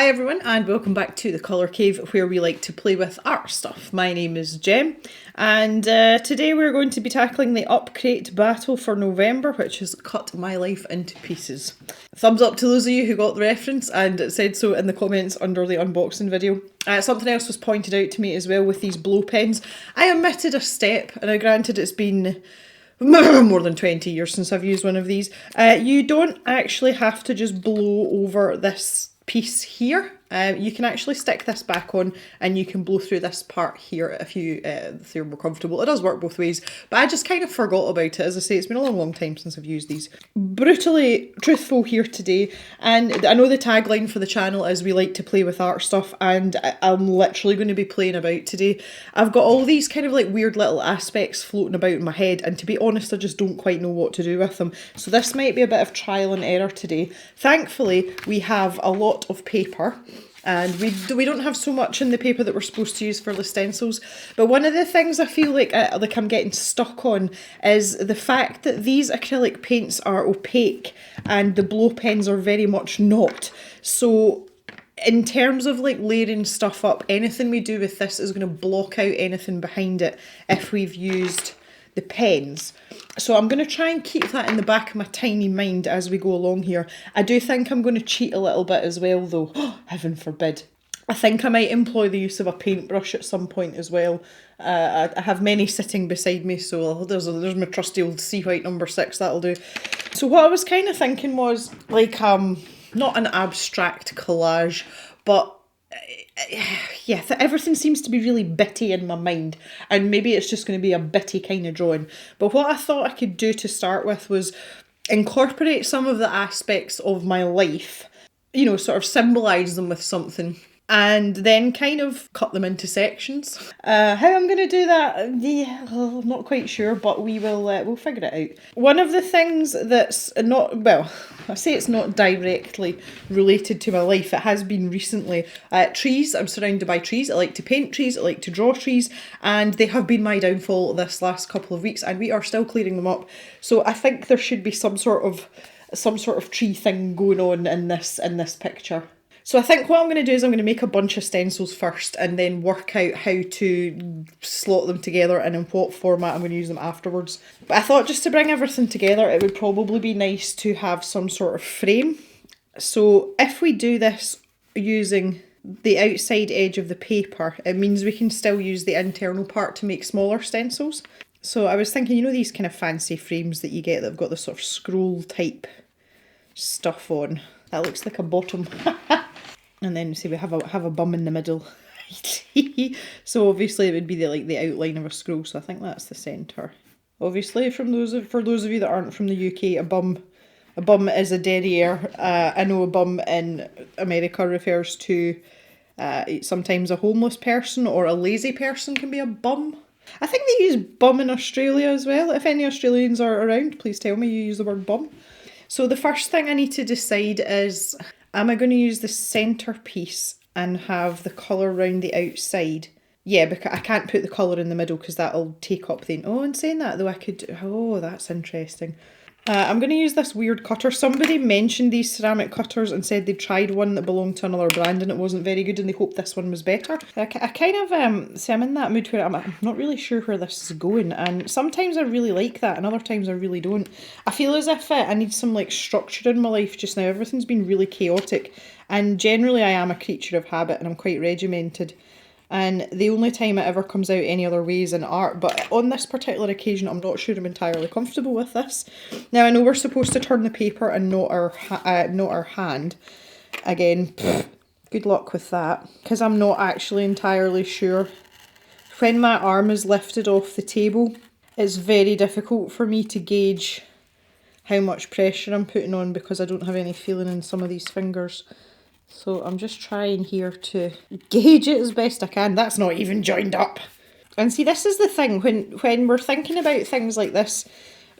Hi everyone and welcome back to the Colour Cave where we like to play with art stuff. My name is Jem and today we're going to be tackling the Upcrate Battle for November, which has cut my life into pieces. Thumbs up to those of you who got the reference and said so in the comments under the unboxing video. Something else was pointed out to me as well with these blow pens. I omitted a step, and granted it's been more than 20 years since I've used one of these. You don't actually have to just blow over this piece here. You can actually stick this back on and you can blow through this part here if you're more comfortable. It does work both ways, but I just kind of forgot about it. As I say, it's been a long time since I've used these. Brutally truthful here today, and I know the tagline for the channel is we like to play with art stuff, and I'm literally going to be playing about today. I've got all these kind of like weird little aspects floating about in my head, and to be honest I just don't quite know what to do with them. So this might be a bit of trial and error today. Thankfully we have a lot of paper. And we don't have so much in the paper that we're supposed to use for the stencils. But one of the things I feel like I'm getting stuck on is the fact that these acrylic paints are opaque and the blow pens are very much not. So in terms of like layering stuff up, anything we do with this is going to block out anything behind it if we've used the pens. So I'm going to try and keep that in the back of my tiny mind as we go along here. I do think I'm going to cheat a little bit as well though. Heaven forbid. I think I might employ the use of a paintbrush at some point as well. I have many sitting beside me, so there's my trusty old C White number 6, that'll do. So what I was kind of thinking was like not an abstract collage, but yeah, everything seems to be really bitty in my mind, and maybe it's just going to be a bitty kind of drawing. But what I thought I could do to start with was incorporate some of the aspects of my life, you know, sort of symbolise them with something, and then kind of cut them into sections. How I'm going to do that, yeah, I'm not quite sure, but we'll figure it out. One of the things that's not, well, I say it's not directly related to my life, it has been recently. Trees, I'm surrounded by trees. I like to paint trees, I like to draw trees, and they have been my downfall this last couple of weeks, and we are still clearing them up. So I think there should be some sort of tree thing going on in this picture. So I think what I'm going to do is I'm going to make a bunch of stencils first and then work out how to slot them together and in what format I'm going to use them afterwards. But I thought just to bring everything together it would probably be nice to have some sort of frame. So if we do this using the outside edge of the paper, it means we can still use the internal part to make smaller stencils. So I was thinking, you know, these kind of fancy frames that you get that have got this sort of scroll type stuff on. That looks like a bottom. And then see we have a bum in the middle. So obviously it would be the outline of a scroll, so I think that's the centre. Obviously for those of you that aren't from the UK, a bum is a derriere. I know a bum in America refers to sometimes a homeless person, or a lazy person can be a bum. I think they use bum in Australia as well. If any Australians are around, please tell me you use the word bum. So the first thing I need to decide is, am I going to use the centre piece and have the colour around the outside? Yeah, because I can't put the colour in the middle because that'll take up the... Oh, and saying that though, I could... Oh, that's interesting. I'm going to use this weird cutter. Somebody mentioned these ceramic cutters and said they'd tried one that belonged to another brand and it wasn't very good and they hoped this one was better. I kind of, see, I'm in that mood where I'm not really sure where this is going, and sometimes I really like that and other times I really don't. I feel as if I need some like structure in my life just now. Everything's been really chaotic, and generally I am a creature of habit and I'm quite regimented. And the only time it ever comes out any other way is in art, but on this particular occasion I'm not sure I'm entirely comfortable with this. Now I know we're supposed to turn the paper and not our hand. Again, good luck with that, because I'm not actually entirely sure. When my arm is lifted off the table, it's very difficult for me to gauge how much pressure I'm putting on because I don't have any feeling in some of these fingers. So I'm just trying here to gauge it as best I can. That's not even joined up. And see, this is the thing, when we're thinking about things like this,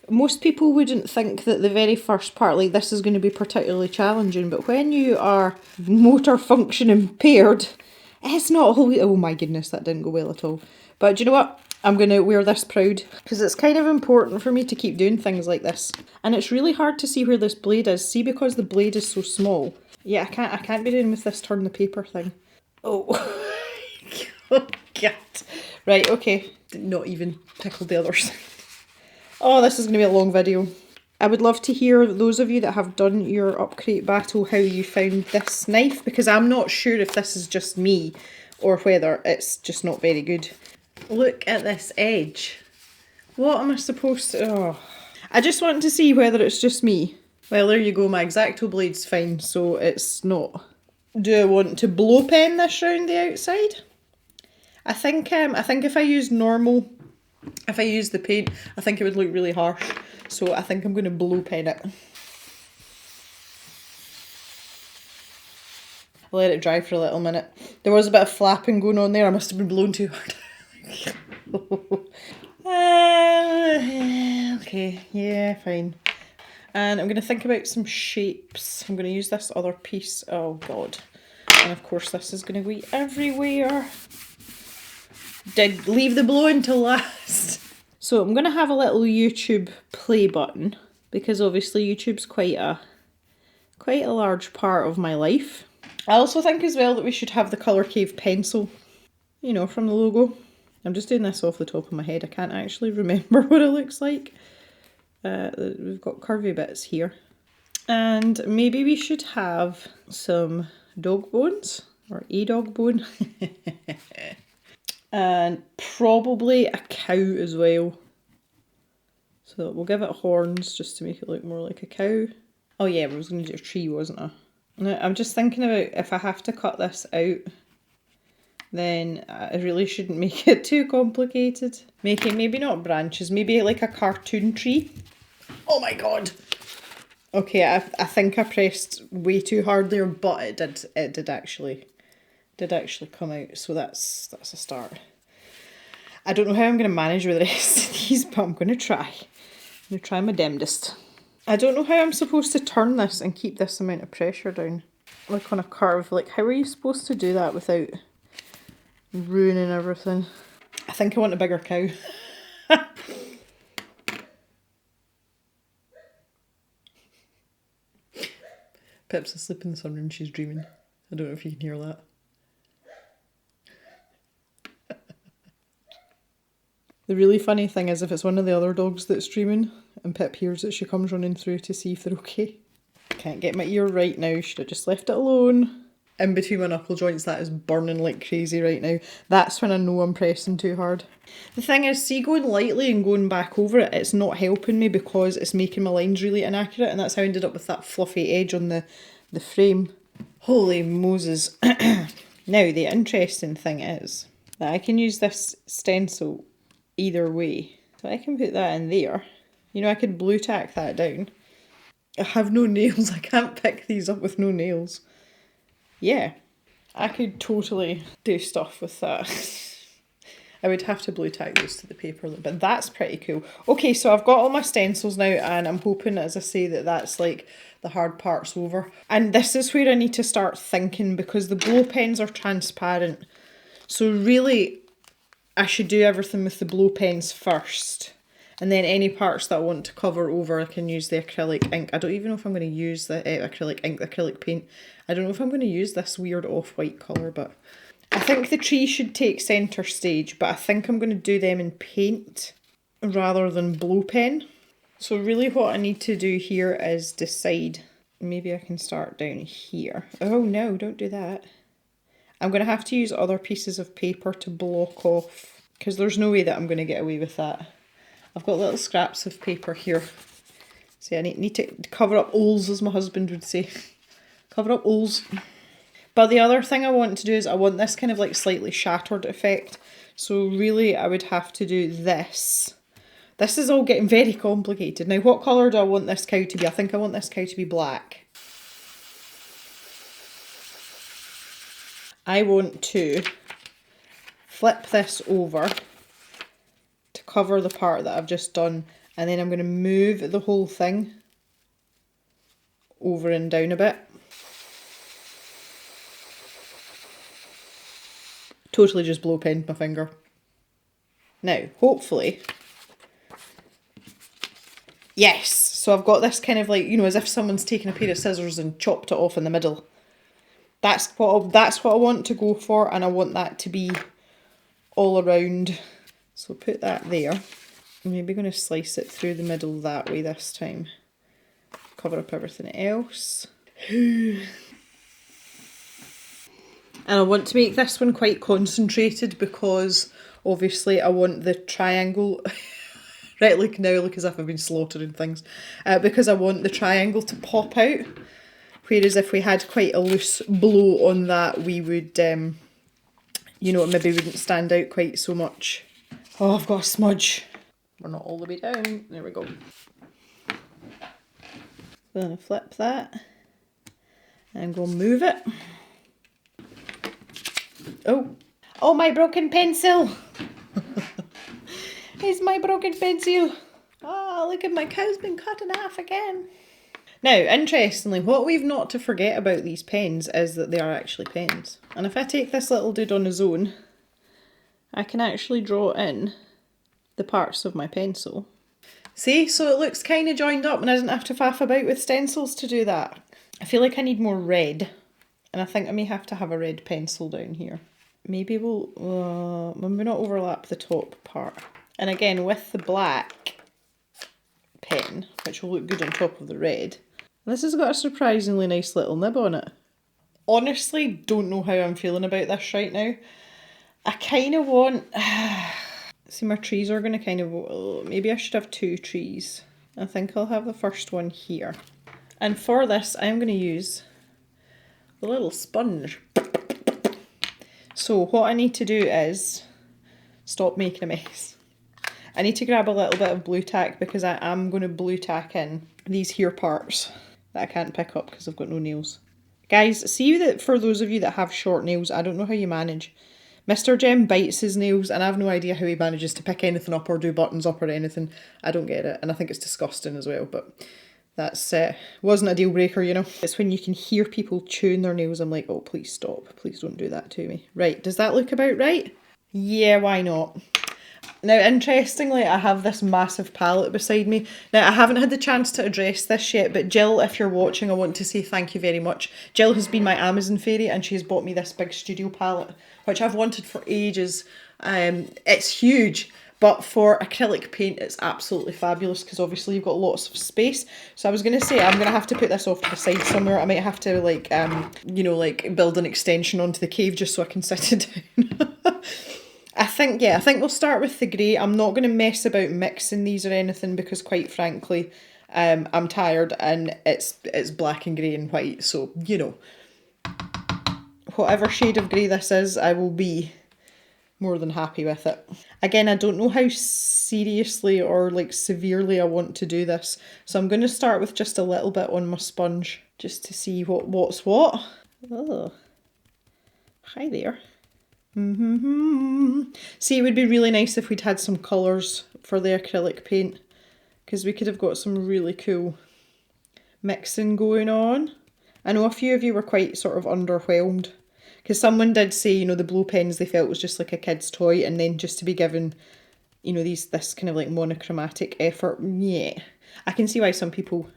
most people wouldn't think that the very first part like this is going to be particularly challenging, but when you are motor function impaired, it's not always... Oh my goodness, that didn't go well at all. But do you know what? I'm going to wear this proud, because it's kind of important for me to keep doing things like this. And it's really hard to see where this blade is. See, because the blade is so small, Yeah, I can't be doing with this turn the paper thing. Oh. Oh, God. Right, okay. Did not even tickle the others. Oh, this is going to be a long video. I would love to hear those of you that have done your Upcrate Battle how you found this knife, because I'm not sure if this is just me or whether it's just not very good. Look at this edge. What am I supposed to... Oh. I just want to see whether it's just me. Well, there you go, my X-Acto blade's fine, so it's not. Do I want to blow pen this round the outside? I think if I use normal, if I use the paint, I think it would look really harsh. So I think I'm going to blow pen it. I'll let it dry for a little minute. There was a bit of flapping going on there. I must have been blown too hard. Okay, yeah, fine. And I'm going to think about some shapes. I'm going to use this other piece. Oh, God. And of course this is going to go everywhere. Did leave the blowing till last. So I'm going to have a little YouTube play button, because obviously YouTube's quite a large part of my life. I also think as well that we should have the Colour Cave pencil, you know, from the logo. I'm just doing this off the top of my head. I can't actually remember what it looks like. We've got curvy bits here. And maybe we should have some dog bones, or a dog bone. And probably a cow as well. So we'll give it horns just to make it look more like a cow. Oh yeah, I was going to do a tree, wasn't I? Now, I'm just thinking about if I have to cut this out, then I really shouldn't make it too complicated. Making maybe not branches, maybe like a cartoon tree. Oh my God! Okay, I think I pressed way too hard there, but it did actually come out, so that's a start. I don't know how I'm going to manage with the rest of these, but I'm going to try. I'm going to try my damnedest. I don't know how I'm supposed to turn this and keep this amount of pressure down. Like on a curve. Like, how are you supposed to do that without ruining everything? I think I want a bigger cow. Pip's asleep in the sunroom, she's dreaming. I don't know if you can hear that. The really funny thing is if it's one of the other dogs that's dreaming and Pip hears it, she comes running through to see if they're okay. Can't get my ear right now, should have just left it alone. In between my knuckle joints, that is burning like crazy right now. That's when I know I'm pressing too hard. The thing is, see, going lightly and going back over it, it's not helping me because it's making my lines really inaccurate, and that's how I ended up with that fluffy edge on the frame. Holy Moses. Now, the interesting thing is that I can use this stencil either way. So I can put that in there. You know, I could blue tack that down. I have no nails. I can't pick these up with no nails. Yeah, I could totally do stuff with that. I would have to blue tack those to the paper, but that's pretty cool. Okay, so I've got all my stencils now, and I'm hoping, as I say, that that's like the hard part's over. And this is where I need to start thinking, because the blow pens are transparent. So really, I should do everything with the blow pens first. And then any parts that I want to cover over, I can use the acrylic ink. I don't even know if I'm going to use the acrylic ink, the acrylic paint. I don't know if I'm going to use this weird off-white colour, but I think the tree should take centre stage, but I think I'm going to do them in paint rather than blow pen. So really what I need to do here is decide. Maybe I can start down here. Oh no, don't do that. I'm going to have to use other pieces of paper to block off, because there's no way that I'm going to get away with that. I've got little scraps of paper here. See, I need to cover up holes, as my husband would say. Cover up holes. But the other thing I want to do is I want this kind of like slightly shattered effect. So really I would have to do this. This is all getting very complicated. Now, what colour do I want this cow to be? I think I want this cow to be black. I want to flip this over to cover the part that I've just done, and then I'm going to move the whole thing over and down a bit. Totally just blow penned my finger. Now, hopefully, yes, so I've got this kind of like, you know, as if someone's taken a pair of scissors and chopped it off in the middle. That's what I want to go for, and I want that to be all around. So put that there. I'm maybe going to slice it through the middle that way this time. Cover up everything else. And I want to make this one quite concentrated because obviously I want the triangle, right, like now look as if I've been slaughtering things, because I want the triangle to pop out, whereas if we had quite a loose blow on that we would, you know, it maybe wouldn't stand out quite so much. Oh, I've got a smudge. We're not all the way down, there we go. I'm going to flip that and go move it. Oh, my broken pencil. It's my broken pencil. Oh, look at my cow's been cut in half again. Now, interestingly, what we've not to forget about these pens is that they are actually pens. And if I take this little dude on his own, I can actually draw in the parts of my pencil. See, so it looks kind of joined up and I didn't have to faff about with stencils to do that. I feel like I need more red, and I think I may have to have a red pencil down here. Maybe we'll maybe not overlap the top part. And again, with the black pen, which will look good on top of the red, this has got a surprisingly nice little nib on it. Honestly, don't know how I'm feeling about this right now. I kind of want... See, my trees are going to kind of... maybe I should have two trees. I think I'll have the first one here. And for this, I'm going to use the little sponge. So what I need to do is stop making a mess. I need to grab a little bit of blue tack because I am going to blue tack in these here parts that I can't pick up because I've got no nails. Guys, see that for those of you that have short nails, I don't know how you manage. Mr. Jem bites his nails and I have no idea how he manages to pick anything up or do buttons up or anything. I don't get it, and I think it's disgusting as well, but that's wasn't a deal breaker, you know. It's when you can hear people chewing their nails, I'm like, oh, please stop. Please don't do that to me. Right, does that look about right? Yeah, why not? Now, interestingly, I have this massive palette beside me. Now, I haven't had the chance to address this yet, but Jill, if you're watching, I want to say thank you very much. Jill has been my Amazon fairy and she has bought me this big studio palette, which I've wanted for ages. It's huge, but for acrylic paint, it's absolutely fabulous because obviously you've got lots of space. So I was going to say, I'm going to have to put this off to the side somewhere. I might have to, like, you know, like build an extension onto the cave just so I can sit it down. I think we'll start with the grey. I'm not going to mess about mixing these or anything because quite frankly, I'm tired and it's black and grey and white. So, you know, whatever shade of grey this is, I will be more than happy with it. Again, I don't know how seriously or like severely I want to do this. So I'm going to start with just a little bit on my sponge just to see what's what. Oh, hi there. See, it would be really nice if we'd had some colours for the acrylic paint because we could have got some really cool mixing going on. I know a few of you were quite sort of underwhelmed because someone did say, you know, the blow pens they felt was just like a kid's toy, and then just to be given, you know, this kind of like monochromatic effort. Yeah, I can see why some people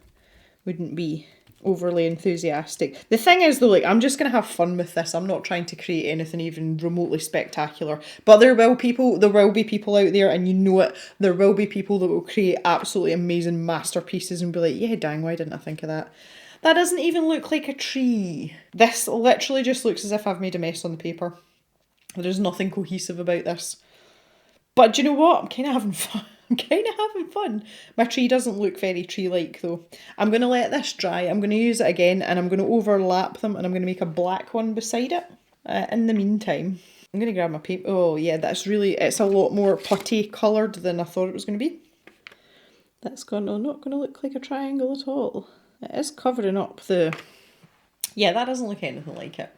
wouldn't be overly enthusiastic. The thing is though, like, I'm just gonna have fun with this. I'm not trying to create anything even remotely spectacular, but there will be people out there, and you know it, there will be people that will create absolutely amazing masterpieces and be like, yeah, dang, why didn't I think of that? That doesn't even look like a tree. This literally just looks as if I've made a mess on the paper. There's nothing cohesive about this. But do you know what? I'm kind of having fun. My tree doesn't look very tree-like though. I'm going to let this dry. I'm going to use it again and I'm going to overlap them and I'm going to make a black one beside it. In the meantime, I'm going to grab my paper. Oh yeah, it's a lot more putty coloured than I thought it was going to be. That's not going to look like a triangle at all. It is covering up the... Yeah, that doesn't look anything like it.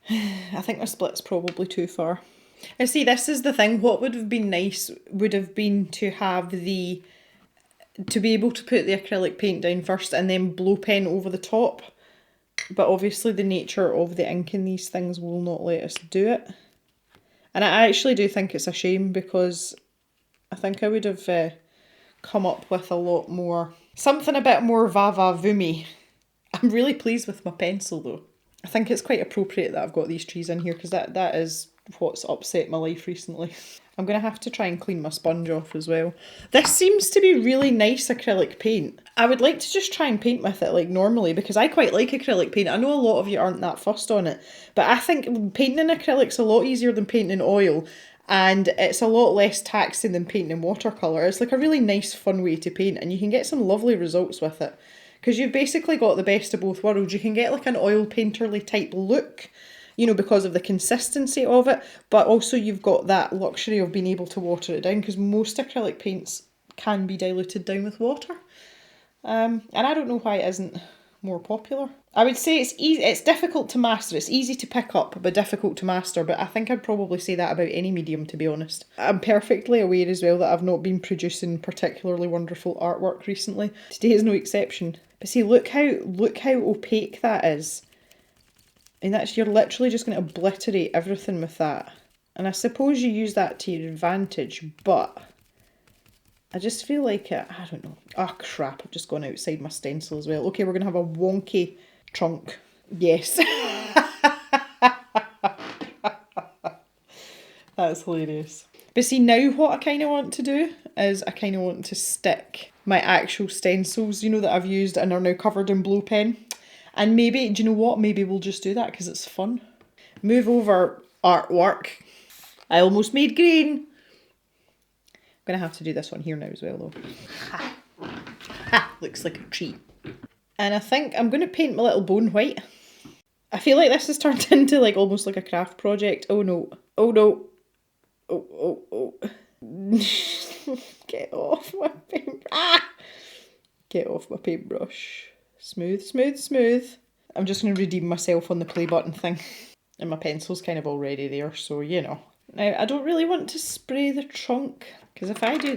I think my split's probably too far. And see, this is the thing. What would have been nice would have been to have to be able to put the acrylic paint down first and then blow pen over the top. But obviously the nature of the ink in these things will not let us do it. And I actually do think it's a shame because I think I would have come up with a lot more, something a bit more va-va-voomy. I'm really pleased with my pencil though. I think it's quite appropriate that I've got these trees in here because that is what's upset my life recently. I'm going to have to try and clean my sponge off as well. This seems to be really nice acrylic paint. I would like to just try and paint with it like normally because I quite like acrylic paint. I know a lot of you aren't that fussed on it, but I think painting in acrylic's a lot easier than painting in oil, and it's a lot less taxing than painting in watercolour. It's like a really nice fun way to paint, and you can get some lovely results with it because you've basically got the best of both worlds. You can get like an oil painterly type look, you know, because of the consistency of it, but also you've got that luxury of being able to water it down because most acrylic paints can be diluted down with water. And I don't know why it isn't more popular. I would say it's easy, it's difficult to master. It's easy to pick up, but difficult to master. But I think I'd probably say that about any medium, to be honest. I'm perfectly aware as well that I've not been producing particularly wonderful artwork recently. Today is no exception. But see, look how opaque that is. And you're literally just going to obliterate everything with that. And I suppose you use that to your advantage, but I just feel like I don't know. Oh crap, I've just gone outside my stencil as well. Okay, we're going to have a wonky trunk. Yes. That's hilarious. But see, now what I kind of want to do is I kind of want to stick my actual stencils, you know, that I've used and are now covered in blue pen. And maybe, do you know what? Maybe we'll just do that because it's fun. Move over artwork. I almost made green. I'm going to have to do this one here now as well though. Ha. Ha. Looks like a tree. And I think I'm going to paint my little bone white. I feel like this has turned into like almost like a craft project. Oh no. Oh no. Oh. Get off my paintbrush. Ah! Get off my paintbrush. Smooth. I'm just going to redeem myself on the play button thing. And my pencil's kind of already there, so you know. Now, I don't really want to spray the trunk, because if I do...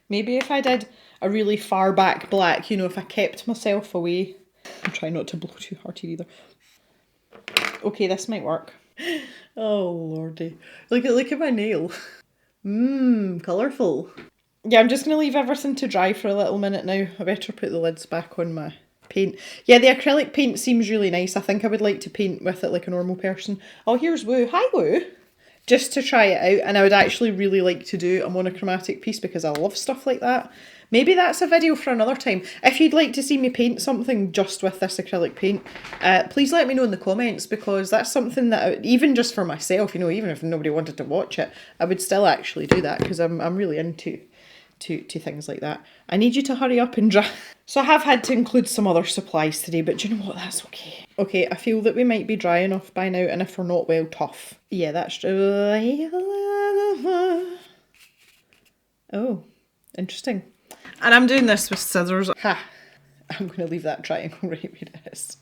maybe if I did a really far back black, you know, if I kept myself away. I'm trying not to blow too hard here either. Okay, this might work. Oh, lordy. Look at my nail. Colourful. Yeah, I'm just going to leave everything to dry for a little minute now. I better put the lids back on my paint. Yeah, the acrylic paint seems really nice. I think I would like to paint with it like a normal person. Oh, here's Woo. Hi, Woo. Just to try it out. And I would actually really like to do a monochromatic piece because I love stuff like that. Maybe that's a video for another time. If you'd like to see me paint something just with this acrylic paint, please let me know in the comments because that's something that, even just for myself, you know, even if nobody wanted to watch it, I would still actually do that because I'm really into to things like that. I need you to hurry up and dry. So I have had to include some other supplies today, but do you know what? That's okay. Okay, I feel that we might be dry enough by now, and if we're not, well, tough. Yeah, that's true. Oh, interesting. And I'm doing this with scissors. Ha! I'm going to leave that triangle right where it is.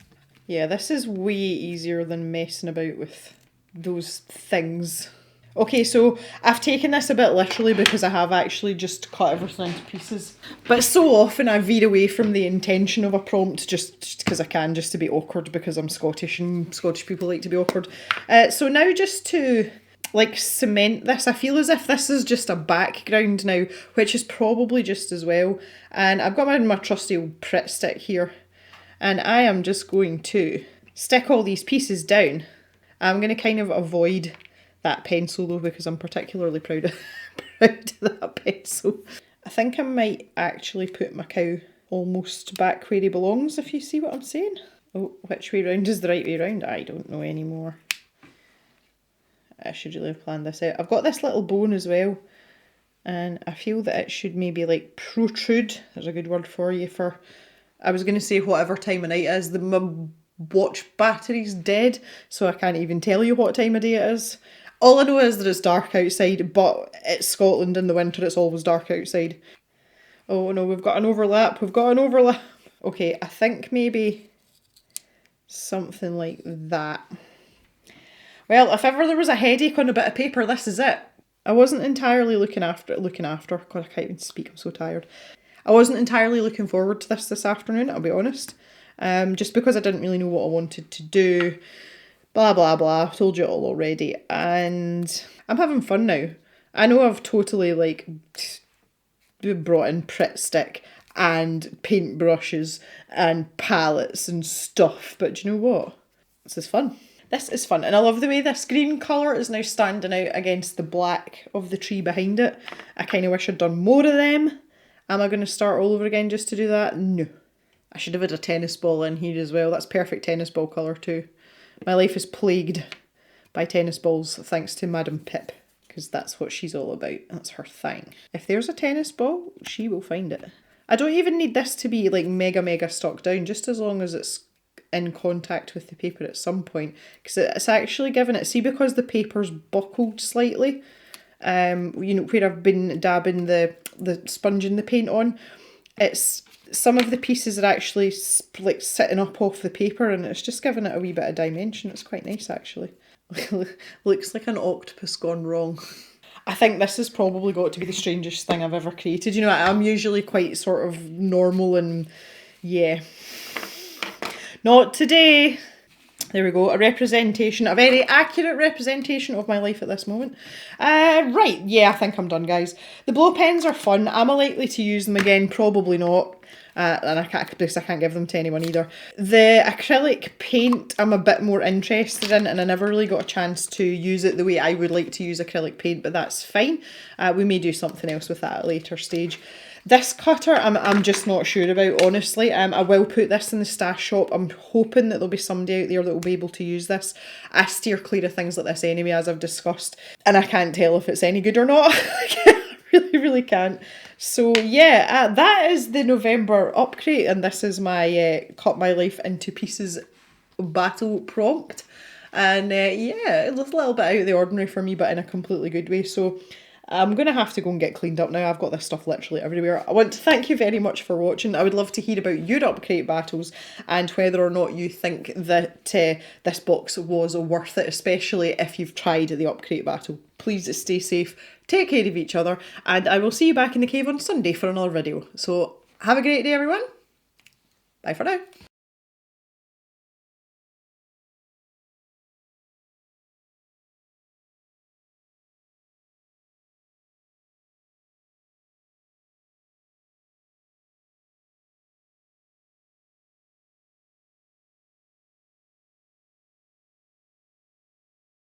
Yeah, this is way easier than messing about with those things. Okay, so I've taken this a bit literally because I have actually just cut everything into pieces. But so often I veer away from the intention of a prompt just because I can, just to be awkward because I'm Scottish and Scottish people like to be awkward. So now just to like cement this, I feel as if this is just a background now, which is probably just as well. And I've got my trusty old Pritt stick here. And I am just going to stick all these pieces down. I'm going to kind of avoid that pencil though because I'm particularly proud of that pencil. I think I might actually put my cow almost back where he belongs, if you see what I'm saying. Oh, which way round is the right way round? I don't know anymore. I should really have planned this out. I've got this little bone as well, and I feel that it should maybe like protrude. There's a good word for you for, I was going to say whatever time of night it is. My watch battery's dead, so I can't even tell you what time of day it is. All I know is that it's dark outside, but it's Scotland in the winter, it's always dark outside. Oh no, we've got an overlap. Okay, I think maybe something like that. Well, if ever there was a headache on a bit of paper, this is it. I wasn't entirely looking after. God, I can't even speak, I'm so tired. I wasn't entirely looking forward to this afternoon, I'll be honest. Just because I didn't really know what I wanted to do. Blah, blah, blah. I've told you it all already. And I'm having fun now. I know I've totally, like, brought in Pritt stick. and paintbrushes and palettes and stuff. But do you know what? This is fun. This is fun. And I love the way this green colour is now standing out against the black of the tree behind it. I kind of wish I'd done more of them. Am I going to start all over again just to do that? No. I should have had a tennis ball in here as well. That's perfect tennis ball colour too. My life is plagued by tennis balls thanks to Madam Pip, because that's what she's all about. That's her thing. If there's a tennis ball, she will find it. I don't even need this to be like mega stuck down, just as long as it's in contact with the paper at some point, because it's actually given it, see, because the paper's buckled slightly, you know, where I've been dabbing the sponge and the paint on, it's some of the pieces are actually like sitting up off the paper, and it's just giving it a wee bit of dimension. It's quite nice actually. Looks like an octopus gone wrong. I think this has probably got to be the strangest thing I've ever created. You know, I'm usually quite sort of normal and yeah. Not today. There we go, a representation, a very accurate representation of my life at this moment. Right, yeah, I think I'm done, guys. The blow pens are fun. Am I likely to use them again? Probably not. And I can't give them to anyone either. The acrylic paint I'm a bit more interested in, and I never really got a chance to use it the way I would like to use acrylic paint, but that's fine. We may do something else with that at a later stage. This cutter, I'm just not sure about, honestly. I will put this in the stash shop. I'm hoping that there'll be somebody out there that will be able to use this. I steer clear of things like this anyway, as I've discussed, and I can't tell if it's any good or not. I really can't. So yeah, that is the November upcrate, and this is my cut my life into pieces battle prompt. And yeah, it was a little bit out of the ordinary for me, but in a completely good way. So I'm going to have to go and get cleaned up now. I've got this stuff literally everywhere. I want to thank you very much for watching. I would love to hear about your Upcrate battles and whether or not you think that this box was worth it, especially if you've tried the Upcrate battle. Please stay safe, take care of each other, and I will see you back in the cave on Sunday for another video. So have a great day, everyone. Bye for now.